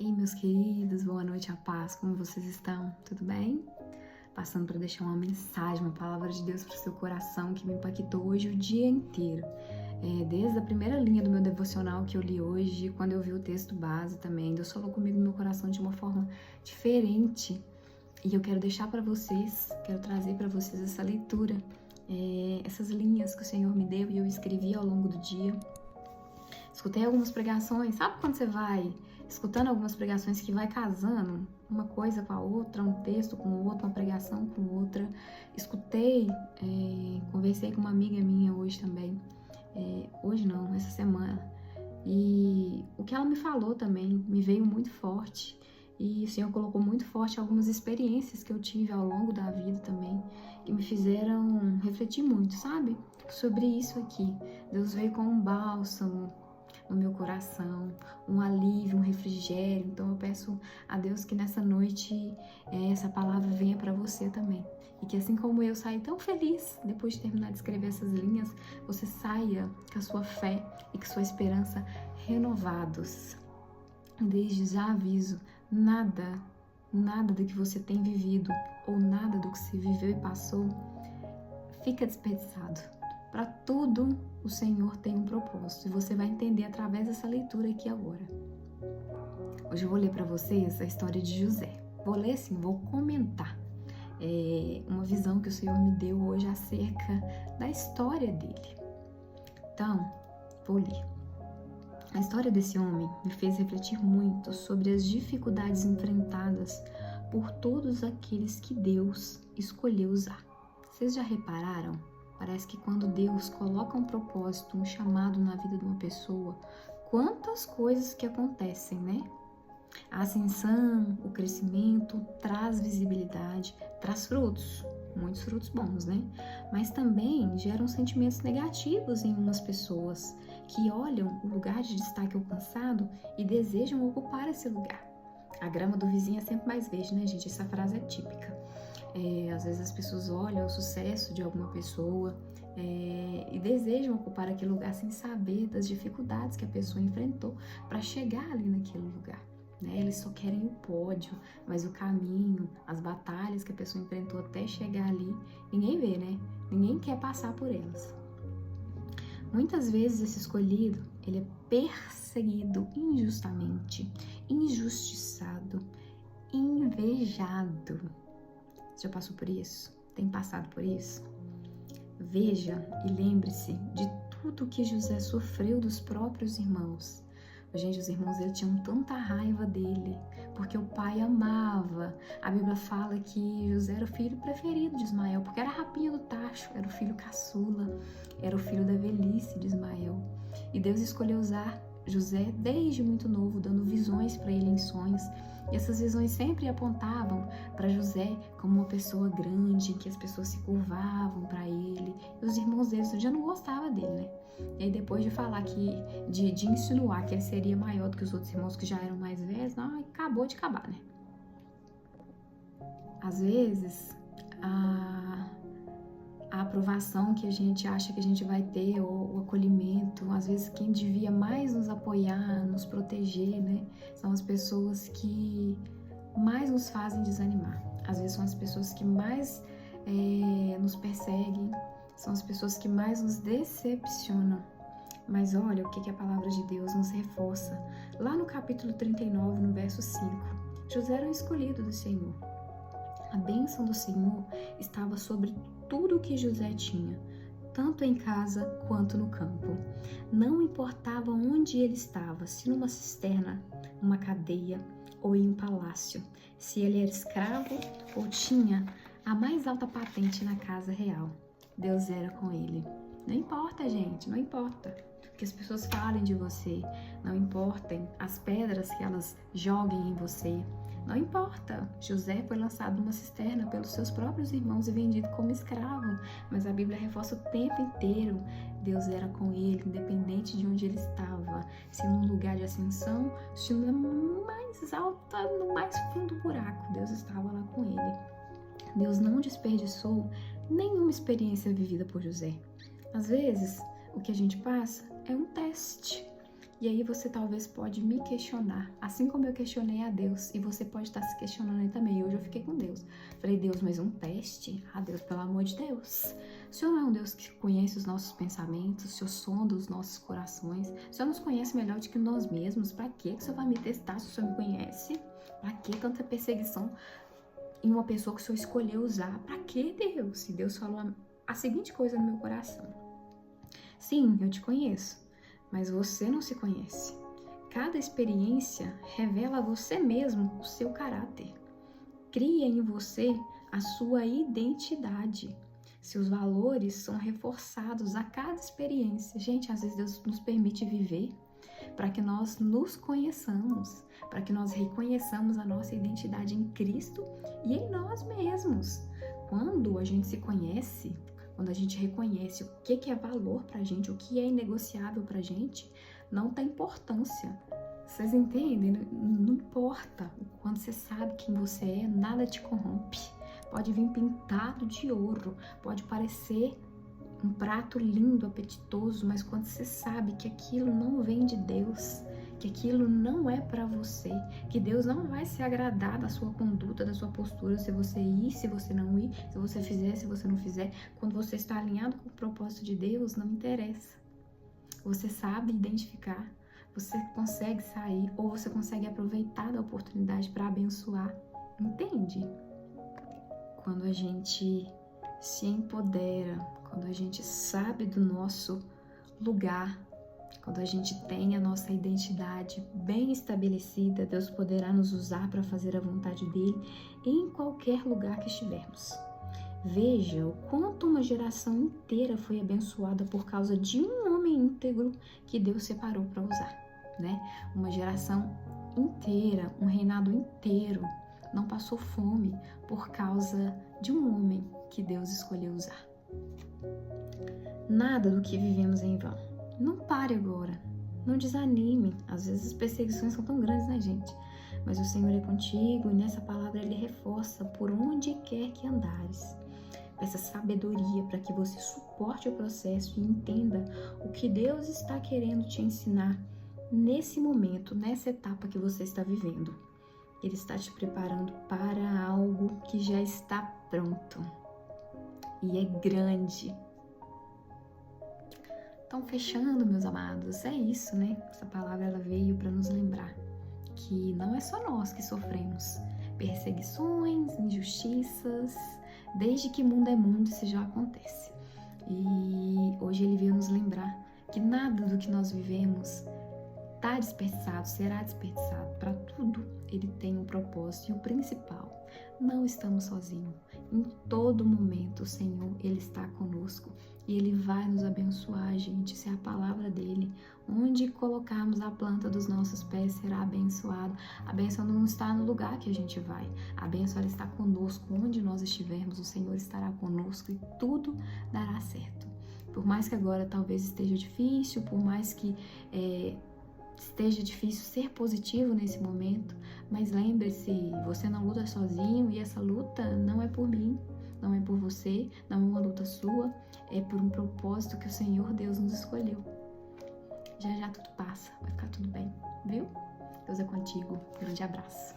Ei, meus queridos, boa noite, a paz, como vocês estão? Tudo bem? Passando para deixar uma mensagem, uma palavra de Deus para o seu coração que me impactou hoje o dia inteiro. Desde a primeira linha do meu devocional que eu li hoje, quando eu vi o texto base também, Deus falou comigo no meu coração de uma forma diferente. E eu quero deixar para vocês, quero trazer para vocês essa leitura, essas linhas que o Senhor me deu e eu escrevi ao longo do dia. Escutei algumas pregações, sabe quando você vai escutando algumas pregações que vai casando uma coisa com a outra, um texto com o outro, uma pregação com outra. Escutei, conversei com uma amiga minha hoje também, hoje não, essa semana, e o que ela me falou também me veio muito forte, e o Senhor colocou muito forte algumas experiências que eu tive ao longo da vida também, que me fizeram refletir muito, sabe? Sobre isso aqui. Deus veio com um bálsamo no meu coração, um alívio, um refrigério. Então eu peço a Deus que nessa noite essa palavra venha para você também. E que assim como eu saí tão feliz depois de terminar de escrever essas linhas, você saia com a sua fé e com a sua esperança renovados. Desde já aviso, nada do que você tem vivido ou nada do que você viveu e passou fica desperdiçado. Para tudo o Senhor tem um propósito e você vai entender através dessa leitura aqui agora. Hoje eu vou ler para vocês a história de José. Vou ler assim, vou comentar uma visão que o Senhor me deu hoje acerca da história dele. Então, vou ler. A história desse homem me fez refletir muito sobre as dificuldades enfrentadas por todos aqueles que Deus escolheu usar. Vocês já repararam? Parece que quando Deus coloca um propósito, um chamado na vida de uma pessoa, quantas coisas que acontecem, né? A ascensão, o crescimento traz visibilidade, traz frutos, muitos frutos bons, né? Mas também geram sentimentos negativos em umas pessoas que olham o lugar de destaque alcançado e desejam ocupar esse lugar. A grama do vizinho é sempre mais verde, né, gente? Essa frase é típica. Às vezes as pessoas olham o sucesso de alguma pessoa e desejam ocupar aquele lugar sem saber das dificuldades que a pessoa enfrentou para chegar ali naquele lugar, né? Eles só querem o pódio, mas o caminho, as batalhas que a pessoa enfrentou até chegar ali, ninguém vê, né? Ninguém quer passar por elas. Muitas vezes esse escolhido, ele é perseguido injustamente, injustiçado, invejado. Você já passou por isso? Tem passado por isso? Veja e lembre-se de tudo que José sofreu dos próprios irmãos. Gente, os irmãos dele tinham tanta raiva dele, porque o pai amava. A Bíblia fala que José era o filho preferido de Ismael, porque era a rapinha do tacho, era o filho caçula, era o filho da velhice de Ismael. E Deus escolheu usar José desde muito novo, dando visões para ele em sonhos. E essas visões sempre apontavam para José como uma pessoa grande, que as pessoas se curvavam para ele. E os irmãos dele já não gostavam dele, né? E aí depois de falar de insinuar que ele seria maior do que os outros irmãos que já eram mais velhos, não, acabou de acabar, né? Às vezes, a aprovação que a gente acha que a gente vai ter, ou o acolhimento, às vezes quem devia mais nos apoiar, nos proteger, né, são as pessoas que mais nos fazem desanimar. Às vezes são as pessoas que mais nos perseguem, são as pessoas que mais nos decepcionam. Mas olha o que a palavra de Deus nos reforça. Lá no capítulo 39, no verso 5, José era o escolhido do Senhor. A bênção do Senhor estava sobre tudo o que José tinha, tanto em casa quanto no campo. Não importava onde ele estava, se numa cisterna, numa cadeia ou em um palácio, se ele era escravo ou tinha a mais alta patente na casa real. Deus era com ele. Não importa, gente, não importa o que as pessoas falem de você, não importem as pedras que elas joguem em você. Não importa, José foi lançado numa cisterna pelos seus próprios irmãos e vendido como escravo, mas a Bíblia reforça o tempo inteiro, Deus era com ele, independente de onde ele estava, se num lugar de ascensão, se na mais alta, no mais fundo do buraco, Deus estava lá com ele. Deus não desperdiçou nenhuma experiência vivida por José. Às vezes, o que a gente passa é um teste. E aí você talvez pode me questionar, assim como eu questionei a Deus, e você pode estar se questionando aí também. Hoje eu fiquei com Deus. Falei, Deus, mas um teste? Ah, Deus, pelo amor de Deus. O Senhor não é um Deus que conhece os nossos pensamentos, o Senhor sonda os nossos corações. O Senhor nos conhece melhor do que nós mesmos. Pra que o Senhor vai me testar se o Senhor me conhece? Pra que tanta perseguição em uma pessoa que o Senhor escolheu usar? Pra que, Deus? E Deus falou a seguinte coisa no meu coração. Sim, eu te conheço, mas você não se conhece. Cada experiência revela a você mesmo o seu caráter. Cria em você a sua identidade. Seus valores são reforçados a cada experiência. Gente, às vezes Deus nos permite viver para que nós nos conheçamos, para que nós reconheçamos a nossa identidade em Cristo e em nós mesmos. Quando a gente se conhece, quando a gente reconhece o que é valor pra gente, o que é inegociável pra gente, não tem importância. Vocês entendem? Não importa. Quando você sabe quem você é, nada te corrompe. Pode vir pintado de ouro, pode parecer um prato lindo, apetitoso, mas quando você sabe que aquilo não vem de Deus, que aquilo não é para você, que Deus não vai se agradar da sua conduta, da sua postura, se você ir, se você não ir, se você fizer, se você não fizer, quando você está alinhado com o propósito de Deus, não interessa. Você sabe identificar, você consegue sair ou você consegue aproveitar da oportunidade para abençoar, entende? Quando a gente se empodera, quando a gente sabe do nosso lugar, quando a gente tem a nossa identidade bem estabelecida, Deus poderá nos usar para fazer a vontade dele em qualquer lugar que estivermos. Veja o quanto uma geração inteira foi abençoada por causa de um homem íntegro que Deus separou para usar, né? Uma geração inteira, um reinado inteiro não passou fome por causa de um homem que Deus escolheu usar. Nada do que vivemos é em vão. Não pare agora, não desanime. Às vezes as perseguições são tão grandes, né, gente? Mas o Senhor é contigo e nessa palavra Ele reforça por onde quer que andares. Peça sabedoria para que você suporte o processo e entenda o que Deus está querendo te ensinar nesse momento, nessa etapa que você está vivendo. Ele está te preparando para algo que já está pronto e é grande. Então, fechando, meus amados, é isso, né? Essa palavra ela veio para nos lembrar que não é só nós que sofremos perseguições, injustiças, desde que mundo é mundo isso já acontece. E hoje ele veio nos lembrar que nada do que nós vivemos está desperdiçado, será desperdiçado. Para tudo ele tem um propósito e o principal, não estamos sozinhos. Em todo momento o Senhor, Ele está conosco e Ele vai nos abençoar, gente. Isso é a palavra dEle. Onde colocarmos a planta dos nossos pés será abençoado. A bênção não está no lugar que a gente vai. A bênção ela está conosco. Onde nós estivermos, o Senhor estará conosco e tudo dará certo. Por mais que agora talvez esteja difícil, por mais que esteja difícil ser positivo nesse momento, mas lembre-se, você não luta sozinho e essa luta não é por mim, não é por você, não é uma luta sua, é por um propósito que o Senhor Deus nos escolheu. Já já tudo passa, vai ficar tudo bem, viu? Deus é contigo, grande abraço.